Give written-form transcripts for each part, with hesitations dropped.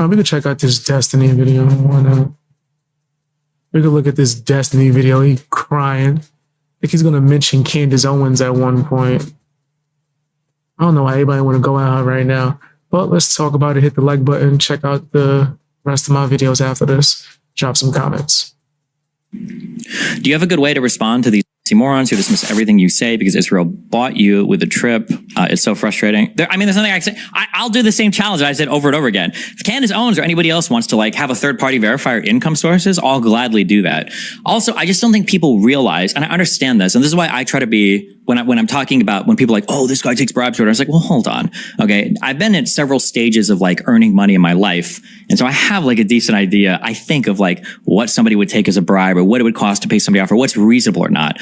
we could check out this Destiny video. Why not? We could look at this Destiny video. He crying. I think he's gonna mention Candace Owens at one point. I don't know why anybody want to go out right now, but let's talk about it. Hit the like button. Check out the rest of my videos after this. Drop some comments. Do you have a good way to respond to these morons who dismiss everything you say because Israel bought you with a trip? It's so frustrating. There's nothing I can say. I'll do the same challenge that I said over and over again. If Candace Owens or anybody else wants to have a third party verify your income sources, I'll gladly do that. Also, I just don't think people realize, and I understand this, and this is why I try to be, when I'm talking about, when people are like, oh, this guy takes bribes, I was like, well, hold on. Okay. I've been at several stages of earning money in my life. And so I have a decent idea, I think, of what somebody would take as a bribe or what it would cost to pay somebody off or what's reasonable or not.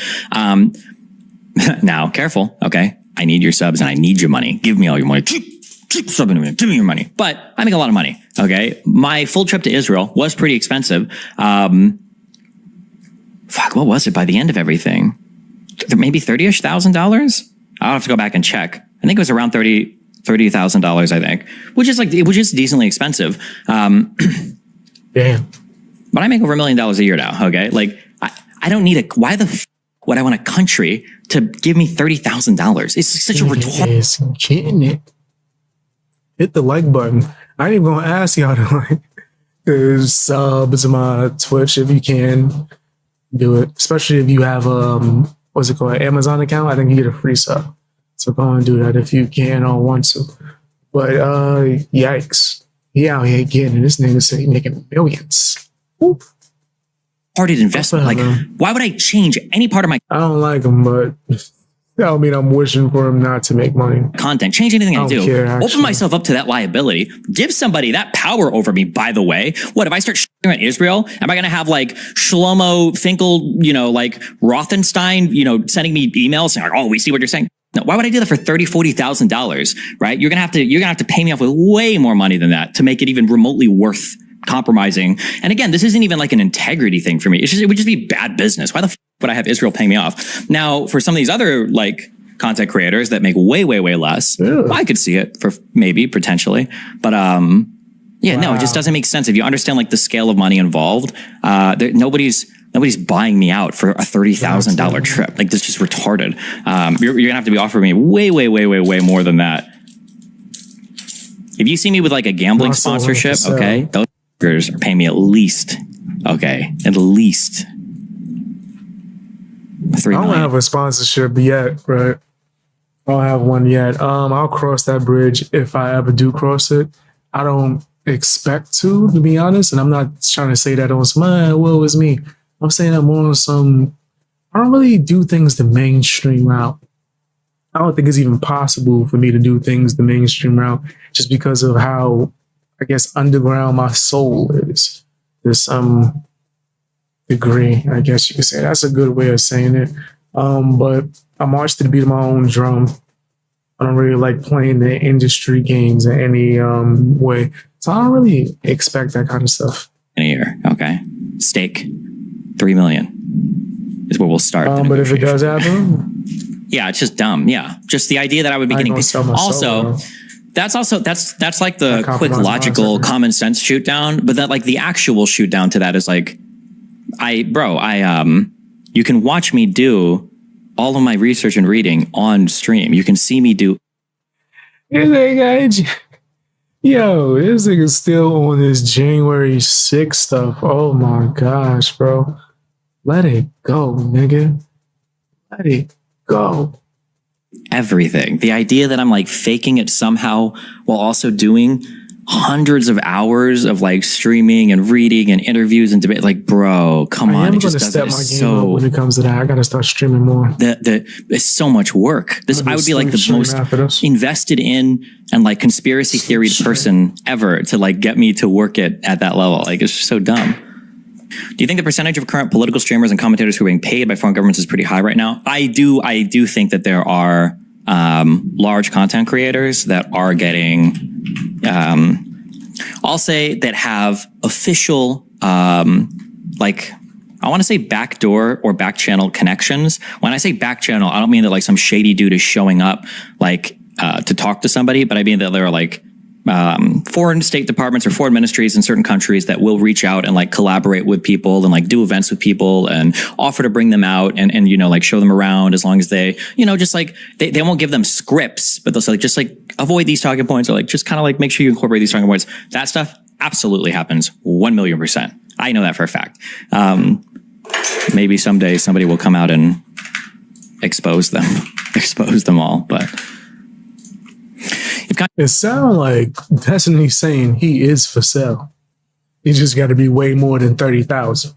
Now, careful. Okay. I need your subs and I need your money. Give me all your money. Keep subbing to me. Give me your money. But I make a lot of money. Okay. My full trip to Israel was pretty expensive. What was it by the end of everything? Maybe $30,000-ish. I'll have to go back and check. I think it was around $30,000, I think, which is decently expensive. Damn. But I make over $1 million a year now. Okay. I don't need why the f would I want a country to give me $30,000? It's such a retard. Getting it. Hit the like button. I ain't even gonna ask y'all to sub to my Twitch if you can do it, especially if you have what's it called, Amazon account. I think you get a free sub. So go and do that if you can or want to. But yikes. He out here getting it. This nigga said he making millions. Whoop. Parted investment. Why would I change any part of my I don't like him, but that don't mean I'm wishing for him not to make money. Content, change anything I do. Care, open myself up to that liability. Give somebody that power over me, by the way. What, if I start sharing at Israel, am I going to have Shlomo Finkel, Rothenstein, sending me emails saying, oh, we see what you're saying? No, why would I do that for $30,000, $40,000, right? You're going to have to pay me off with way more money than that to make it even remotely worth compromising. And again, this isn't even an integrity thing for me. It would just be bad business. Why the f would I have Israel paying me off? Now, for some of these other content creators that make way, way, way less, I could see it for maybe potentially, but yeah, no, it just doesn't make sense. If you understand the scale of money involved, nobody's buying me out for a $30,000 trip. This is just retarded. You're gonna have to be offering me way, way, way, way, way more than that. If you see me with a gambling sponsorship, okay, those are paying me at least, okay, at least $3 million. I don't have a sponsorship yet, right? I don't have one yet. I'll cross that bridge if I ever do cross it. I don't expect to be honest, and I'm not trying to say that on some, woe is me. I'm saying that more on some, I don't really do things the mainstream route. I don't think it's even possible for me to do things the mainstream route just because of how, I guess, underground my soul is. There's some degree, I guess you could say. That's a good way of saying it. But I march to the beat of my own drum. I don't really like playing the industry games in any way. So I don't really expect that kind of stuff. In a year, okay. Stake, $3 million is where we'll start. But if it does happen, yeah, it's just dumb. Yeah, just the idea that I would be getting also. That's the quick, logical, common sense shoot down. But that the actual shoot down to that is you can watch me do all of my research and reading on stream. You can see me do. Yo, this nigga's still on this January 6th stuff. Oh my gosh, bro. Let it go, nigga. Let it go. Everything. The idea that I'm faking it somehow while also doing hundreds of hours of streaming and reading and interviews and debate. Bro, come on. I'm going to step my game up when it comes to that. I got to start streaming more. It's so much work. I would be the most invested in and conspiracy theory person ever to think me to work at that level. It's just so dumb. Do you think the percentage of current political streamers and commentators who are being paid by foreign governments is pretty high right now? I do think that there are large content creators that are getting, I'll say that have official, I want to say backdoor or back channel connections. When I say back channel, I don't mean that some shady dude is showing up to talk to somebody, but I mean that there are foreign state departments or foreign ministries in certain countries that will reach out and like collaborate with people and like do events with people and offer to bring them out and you know, like show them around as long as they, you know, just like they won't give them scripts, but they'll say like, just like avoid these talking points or like just kind of like make sure you incorporate these talking points. That stuff absolutely happens 1,000,000%. I know that for a fact. Maybe someday somebody will come out and expose them all, but it sounds like Destiny saying he is for sale. He just got to be way more than 30,000.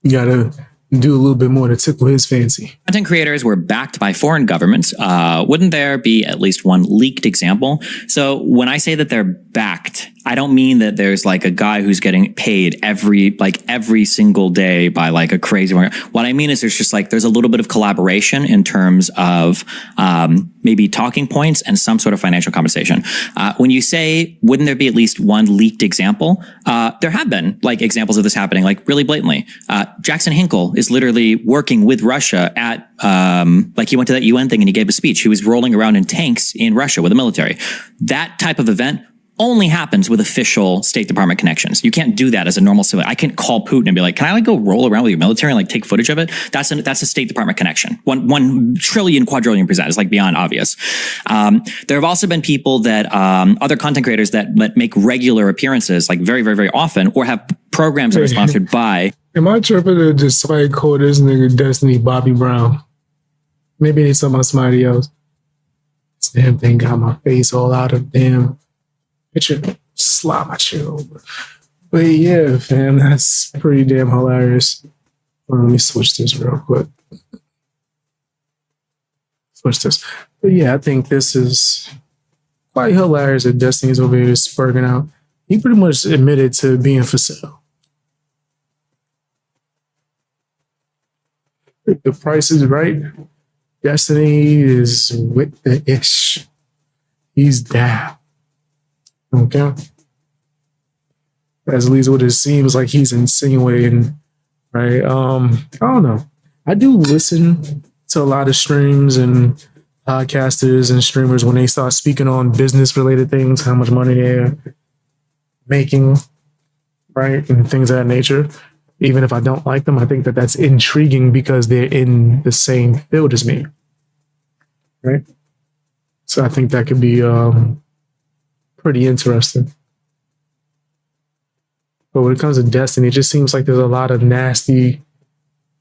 You got to do a little bit more to tickle his fancy. Content creators were backed by foreign governments. Wouldn't there be at least one leaked example? So when I say that they're backed, I don't mean that there's like a guy who's getting paid every single day by like a crazy one. What I mean is there's a little bit of collaboration in terms of maybe talking points and some sort of financial compensation. When you say, wouldn't there be at least one leaked example? There have been like examples of this happening, like really blatantly. Jackson Hinkle is literally working with Russia at, like he went to that UN thing and he gave a speech. He was rolling around in tanks in Russia with the military. That type of event only happens with official State Department connections. You can't do that as a normal civilian. I can't call Putin and be like, can I like go roll around with your military and like take footage of it? That's a State Department connection. 1 quadrillion percent. It's like beyond obvious. There have also been people that, other content creators that make regular appearances, like very, very, very often, or have programs that are sponsored by. Am I tripping to just somebody call this nigga Destiny Bobby Brown? Maybe it's talking about somebody else. This damn thing got my face all out of damn picture. Slide my shit over. But yeah, fam, that's pretty damn hilarious. Let me switch this real quick. Switch this. But yeah, I think this is quite hilarious that Destiny's over here spurging out. He pretty much admitted to being for sale. If the price is right, Destiny is with the ish. He's down. Okay? That's at least what it seems like he's insinuating, right? I don't know. I do listen to a lot of streams and podcasters and streamers when they start speaking on business-related things, how much money they're making, right? And things of that nature. Even if I don't like them, I think that that's intriguing because they're in the same field as me, right? So I think that could be pretty interesting. But when it comes to Destiny, it just seems like there's a lot of nasty,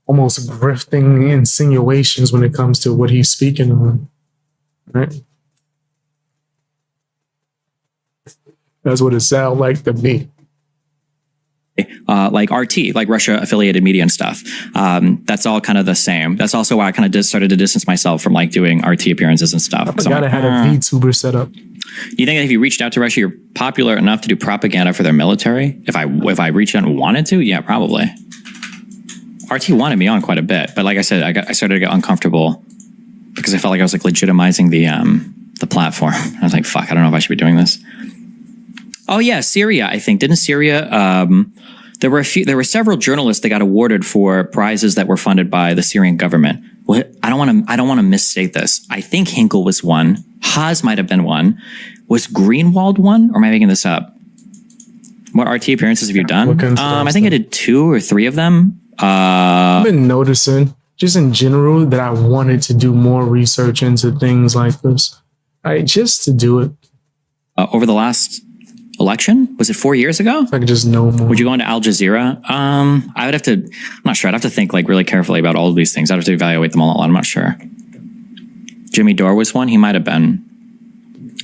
almost grifting insinuations when it comes to what he's speaking on, right? That's what it sounds like to me. Like RT, like Russia affiliated media and stuff. That's all kind of the same. That's also why I kind of just started to distance myself from like doing RT appearances and stuff. I gotta have a VTuber set up. You think that if you reached out to Russia, you're popular enough to do propaganda for their military? If I reached out and wanted to, yeah, probably. RT wanted me on quite a bit, but like I said, I started to get uncomfortable because I felt like I was like legitimizing the platform. I was like, fuck, I don't know if I should be doing this. Oh yeah, Syria. I think didn't Syria? There were several journalists that got awarded for prizes that were funded by the Syrian government. Well, I don't want to misstate this. I think Hinkle was one. Haas might have been one. Was Greenwald one? Or am I making this up? What RT appearances have you done? I think I did 2 or 3 of them. I've been noticing, just in general, that I wanted to do more research into things like this. Just to do it. Over the last election? Was it 4 years ago? If I could just know more. Would you go into Al Jazeera? I would have to, I'm not sure. I'd have to think like really carefully about all of these things. I'd have to evaluate them all. I'm not sure. Jimmy Dore was one. He might have been.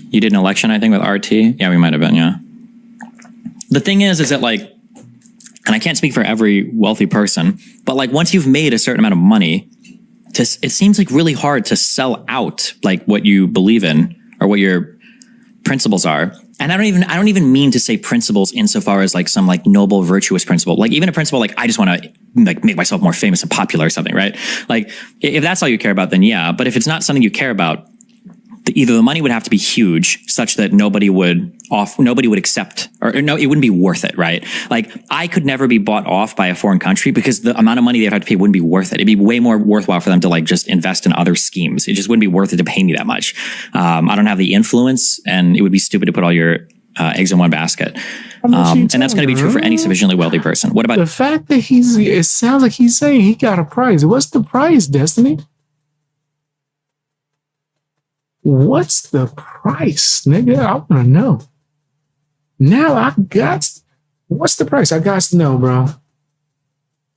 You did an election, I think, with RT. Yeah, we might have been. Yeah. The thing is that like, and I can't speak for every wealthy person, but like once you've made a certain amount of money, it seems like really hard to sell out like what you believe in or what your principles are. And I don't even mean to say principles insofar as like some like noble, virtuous principle. Like even a principle like I just want to like make myself more famous and popular or something, right? Like if that's all you care about, then yeah. But if it's not something you care about, either the money would have to be huge such that nobody would off. Nobody would accept, or no, it wouldn't be worth it, right? Like I could never be bought off by a foreign country because the amount of money they'd have to pay wouldn't be worth it. It'd be way more worthwhile for them to like just invest in other schemes. It just wouldn't be worth it to pay me that much. I don't have the influence, and it would be stupid to put all your eggs in one basket. And that's going to be true for any sufficiently wealthy person. What about the fact that it sounds like he's saying he got a prize. What's the prize, Destiny? What's the price, nigga? I want to know. Now what's the price? I got to know, bro.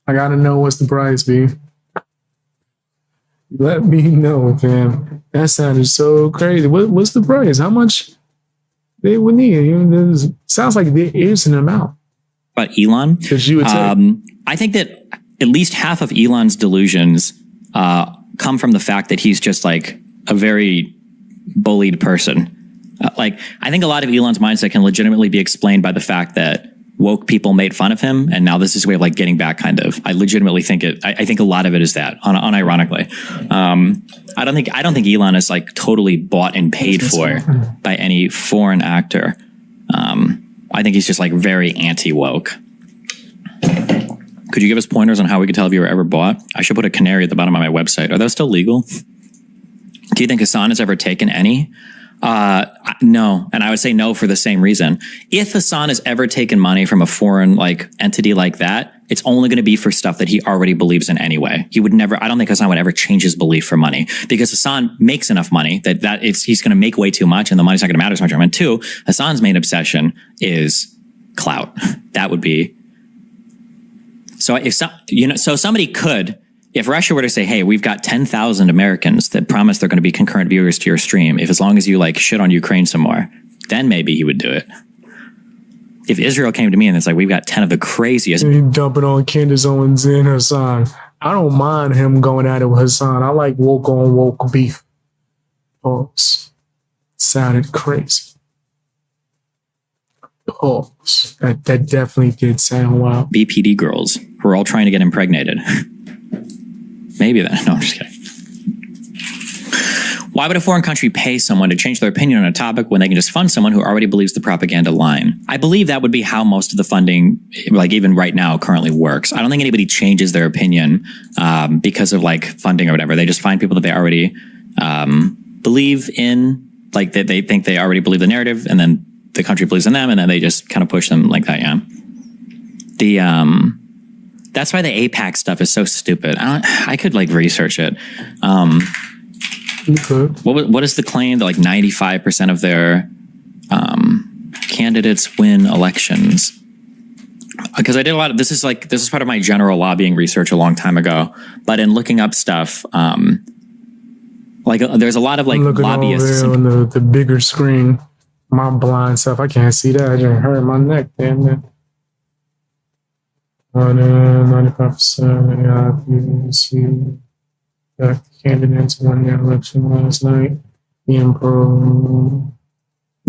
I got to know what's the price, B. Let me know, fam. That sounded so crazy. What's the price? How much they would need? Sounds like there is an amount. About Elon? Because you would say. I think that at least half of Elon's delusions come from the fact that he's just like a very bullied person. Like, I think a lot of Elon's mindset can legitimately be explained by the fact that woke people made fun of him, and now this is a way of like getting back, kind of. I legitimately think it. I think a lot of it is that, unironically. I don't think Elon is like totally bought and paid for by any foreign actor. I think he's just like very anti-woke. Could you give us pointers on how we could tell if you were ever bought? I should put a canary at the bottom of my website. Are those still legal? Do you think Hassan has ever taken any? No. And I would say no for the same reason. If Hassan has ever taken money from a foreign like entity like that, it's only going to be for stuff that he already believes in anyway. He would never, I don't think Hassan would ever change his belief for money, because Hassan makes enough money that he's going to make way too much and the money's not going to matter as much. And two, Hassan's main obsession is clout. That would be. So somebody could, if Russia were to say, hey, we've got 10,000 Americans that promise they're going to be concurrent viewers to your stream, as long as you like shit on Ukraine some more, then maybe he would do it. If Israel came to me and it's like, we've got 10 of the craziest. He dumping on Candace, Owens, and Hassan. I don't mind him going at it with Hassan. I like woke on woke beef. Pause. Sounded crazy. Pause. That definitely did sound wild. BPD girls who are all trying to get impregnated. Maybe then. No, I'm just kidding. Why would a foreign country pay someone to change their opinion on a topic when they can just fund someone who already believes the propaganda line? I believe that would be how most of the funding, like even right now, currently works. I don't think anybody changes their opinion because of like funding or whatever. They just find people that they already believe in, like that they think they already believe the narrative, and then the country believes in them, and then they just kind of push them like that. Yeah. That's why the APAC stuff is so stupid. I could like research it. What is the claim that like 95% of their candidates win elections? Because I did a lot of this is part of my general lobbying research a long time ago. But in looking up stuff, like there's a lot of like lobbyists on the bigger screen. My blind self, I can't see that. I just hurt my neck. Damn it. 95%. The candidates won the election last night.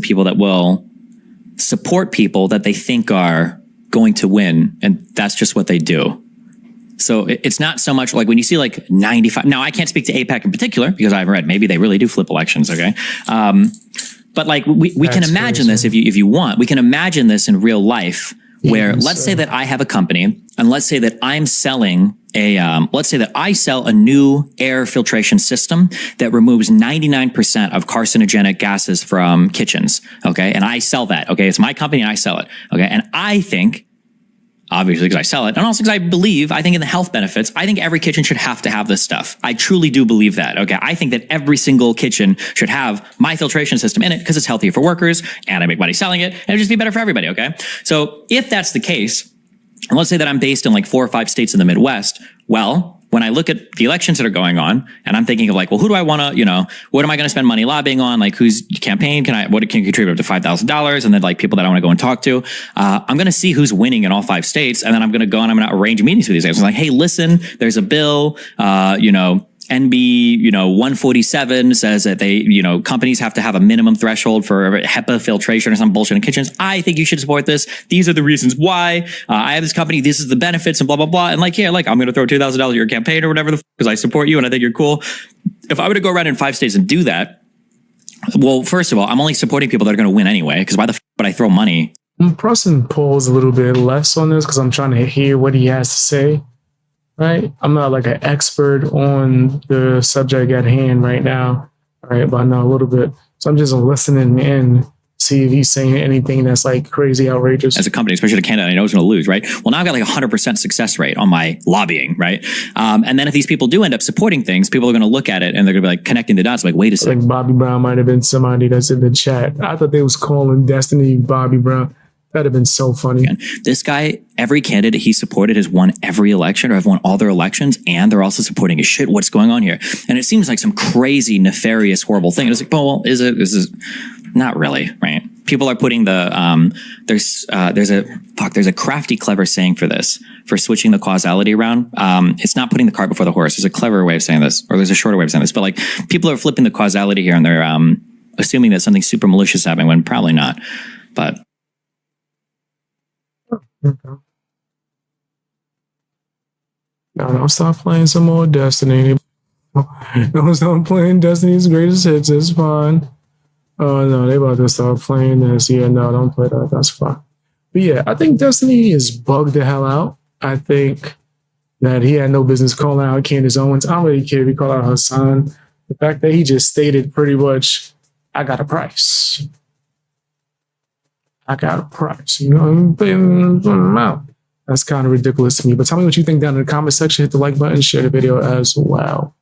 People that will support people that they think are going to win, and that's just what they do. So it's not so much like when you see like 95. Now I can't speak to APAC in particular because I haven't read. Maybe they really do flip elections. Okay. But like we can imagine this if you want. We can imagine this in real life. Where let's say that I have a company, and let's say that I'm selling let's say that I sell a new air filtration system that removes 99% of carcinogenic gases from kitchens. Okay. And I sell that. Okay. It's my company and I sell it. Okay. And I think, obviously because I sell it, and also because I think in the health benefits, I think every kitchen should have to have this stuff. I truly do believe that. Okay. I think that every single kitchen should have my filtration system in it because it's healthier for workers and I make money selling it, and it'd just be better for everybody. Okay. So if that's the case, and let's say that I'm based in like 4 or 5 states in the Midwest, well, when I look at the elections that are going on, and I'm thinking of like, well, who do I want to, what am I going to spend money lobbying on? Like, whose campaign what can contribute up to $5,000? And then like people that I want to go and talk to. I'm going to see who's winning in all 5 states. And then I'm going to go and I'm going to arrange meetings with these guys. I'm like, hey, listen, there's a bill, NB, 147 says that they, companies have to have a minimum threshold for HEPA filtration or some bullshit in kitchens. I think you should support this. These are the reasons why. I have this company. This is the benefits and blah, blah, blah. And like, yeah, like I'm going to throw $2,000 at your campaign or whatever because I support you and I think you're cool. If I were to go around in 5 states and do that, well, first of all, I'm only supporting people that are going to win anyway, because why the f would would I throw money? I'm pressing pause a little bit less on this because I'm trying to hear what he has to say. Right? I'm not like an expert on the subject at hand right now. All right, but I know a little bit. So I'm just listening in, see if he's saying anything that's like crazy outrageous. As a company, especially to Canada, I know it's going to lose, right? Well, now I've got like 100% success rate on my lobbying, right? And then if these people do end up supporting things, people are going to look at it and they're going to be like connecting the dots. Like, wait a second. Like Bobby Brown might have been somebody that's in the chat. I thought they was calling Destiny Bobby Brown. That'd have been so funny. This guy, every candidate he supported has won every election or have won all their elections, and they're also supporting his shit. What's going on here? And it seems like some crazy, nefarious, horrible thing. And it's like, well, is it? This is not really, right? People are putting the there's a crafty, clever saying for this, for switching the causality around. It's not putting the cart before the horse. There's a clever way of saying this, or there's a shorter way of saying this. But like, people are flipping the causality here, and they're assuming that something super malicious is happening when probably not. But Okay. No, stop playing some more Destiny. Don't stop playing Destiny's greatest hits. It's fine. Oh no, they about to start playing this. Yeah, no, don't play that. That's fine. But yeah, I think Destiny is bugged the hell out. I think that he had no business calling out Candace Owens. I don't really care if he called out her son. The fact that he just stated pretty much, I got a price. I got a price. You know, that's kind of ridiculous to me. But tell me what you think down in the comment section. Hit the like button, share the video as well.